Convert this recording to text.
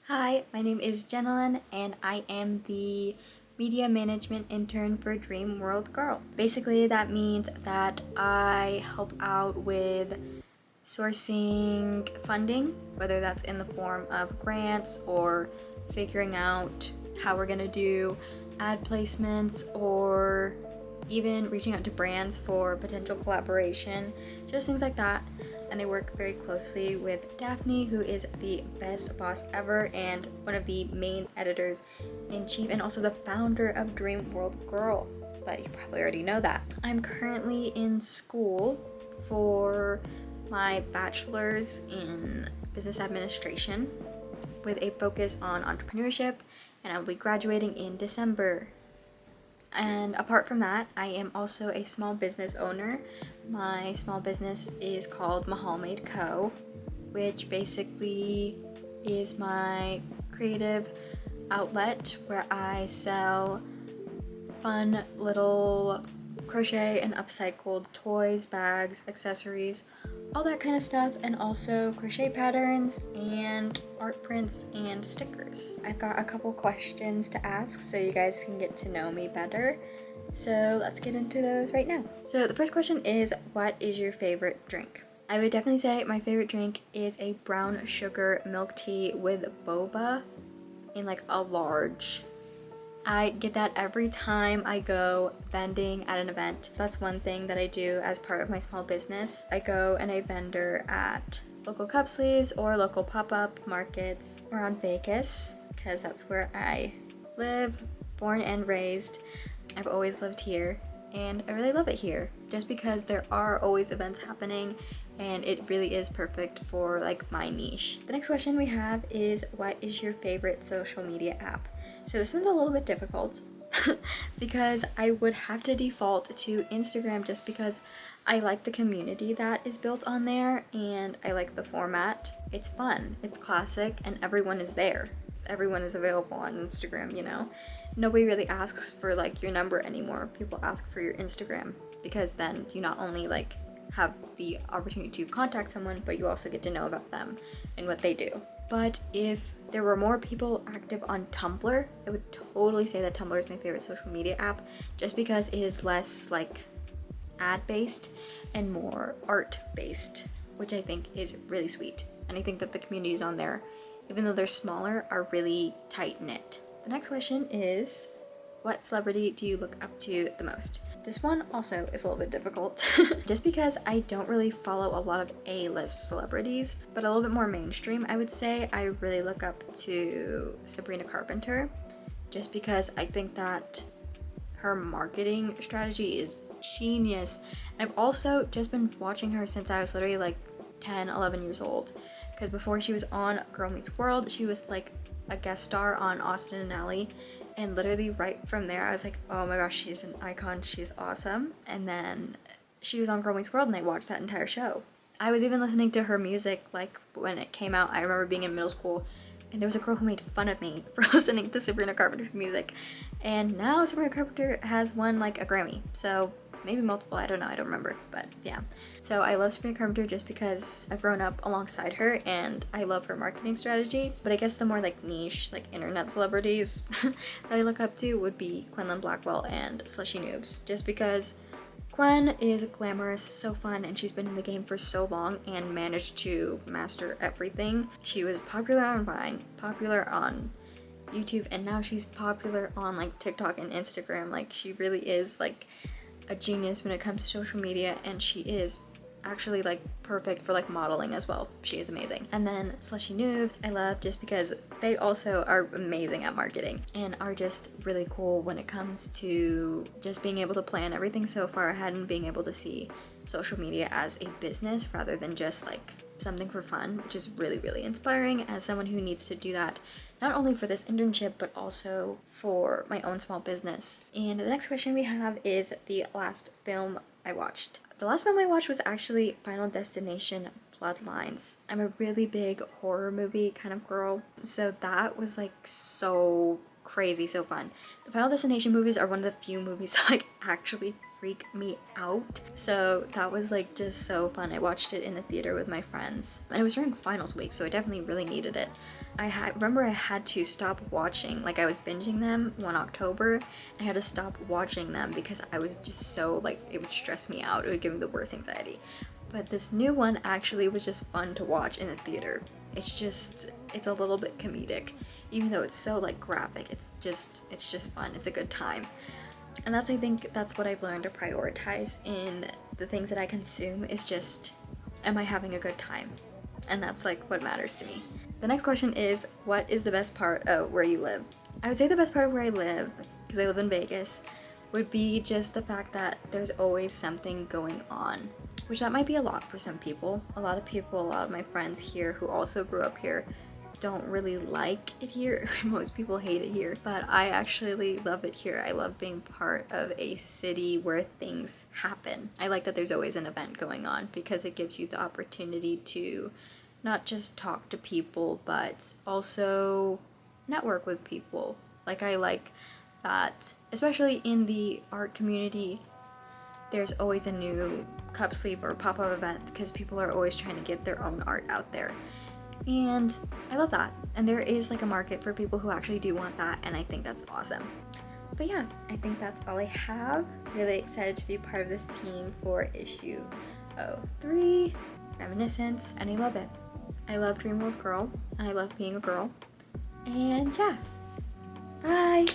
Hi, my name is Jenalyn and I am the media management intern for Dream World Girl. Basically, that means that I help out with sourcing funding, whether that's in the form of grants or figuring out how we're gonna do ad placements or even reaching out to brands for potential collaboration, just things like that. And I work very closely with Daphne, who is the best boss ever and one of the main editors in chief and also the founder of Dream World Girl. But you probably already know that. I'm currently in school for my bachelor's in business administration with a focus on entrepreneurship, and I will be graduating in December. And apart from that, I am also a small business owner. My small business is called Mahal Made Co., which basically is my creative outlet where I sell fun little crochet and upcycled toys, bags, accessories, all that kind of stuff, and also crochet patterns and art prints and stickers. I've got a couple questions to ask so you guys can get to know me better. So let's get into those right now. So the first question is, what is your favorite drink? I would definitely say my favorite drink is a brown sugar milk tea with boba in like a large. I get that every time I go vending at an event. That's one thing that I do as part of my small business. I go and I vendor at local cup sleeves or local pop-up markets around Vegas because that's where I live, born and raised. I've always lived here and I really love it here just because there are always events happening and it really is perfect for like my niche. The next question we have is, what is your favorite social media app? So this one's a little bit difficult because I would have to default to Instagram just because I like the community that is built on there and I like the format. It's fun, it's classic, and everyone is there. Everyone is available on Instagram, you know? Nobody really asks for like your number anymore. People ask for your Instagram because then you not only like have the opportunity to contact someone, but you also get to know about them and what they do. But if there were more people active on Tumblr, I would totally say that Tumblr is my favorite social media app just because it is less like ad-based and more art-based, which I think is really sweet. And I think that the communities on there, even though they're smaller, are really tight-knit. The next question is, what celebrity do you look up to the most? This one also is a little bit difficult just because I don't really follow a lot of A-list celebrities, but a little bit more mainstream, I would say. I really look up to Sabrina Carpenter just because I think that her marketing strategy is genius. And I've also just been watching her since I was literally like 10, 11 years old, because before she was on Girl Meets World, she was like a guest star on Austin and Ally. And literally right from there, I was like, oh my gosh, she's an icon, she's awesome. And then she was on Girl Meets World and I watched that entire show. I was even listening to her music like when it came out. I remember being in middle school and there was a girl who made fun of me for listening to Sabrina Carpenter's music. And now Sabrina Carpenter has won like a Grammy. So maybe multiple, I don't know, I don't remember, but yeah. So I love Sabrina Carpenter just because I've grown up alongside her and I love her marketing strategy. But I guess the more like niche, like internet celebrities that I look up to would be Quinlan Blackwell and Slushy Noobs. Just because Gwen is glamorous, so fun, and she's been in the game for so long and managed to master everything. She was popular on Vine, popular on YouTube, and now she's popular on like TikTok and Instagram. Like she really is like a genius when it comes to social media, and she is actually like perfect for like modeling as well. She is amazing. And then Slushy Noobs I love just because they also are amazing at marketing and are just really cool when it comes to just being able to plan everything so far ahead and being able to see social media as a business rather than just like something for fun, which is really, really inspiring as someone who needs to do that not only for this internship but also for my own small business. And the next question we have is the last film I watched. The last film I watched was actually Final Destination Bloodlines. I'm a really big horror movie kind of girl, so that was like so crazy, so fun. The Final Destination movies are one of the few movies I like actually freak me out. So that was like just so fun. I watched it in a theater with my friends. And it was during finals week, so I definitely really needed it. Remember I had to stop watching, like I was binging them one October. I had to stop watching them because I was just so like, it would stress me out. It would give me the worst anxiety. But this new one actually was just fun to watch in the theater. It's a little bit comedic, even though it's so like graphic. It's just fun. It's a good time. And I think that's what I've learned to prioritize in the things that I consume is just, am I having a good time? And that's like what matters to me. The next question is, what is the best part of where you live? I would say the best part of where I live, because I live in Vegas, would be just the fact that there's always something going on. Which that might be a lot for some people. A lot of my friends here who also grew up here don't really like it here. Most people hate it here, but I actually love it here. I love being part of a city where things happen. I like that there's always an event going on because it gives you the opportunity to not just talk to people, but also network with people. Like I like that, especially in the art community, there's always a new cup sleeve or pop-up event because people are always trying to get their own art out there. And I love that. And there is like a market for people who actually do want that, and I think that's awesome. But yeah, I think that's all I have. Really excited to be part of this team for issue 03, Reminiscence, and I love it. I love Dream World Girl, and I love being a girl. And yeah, bye!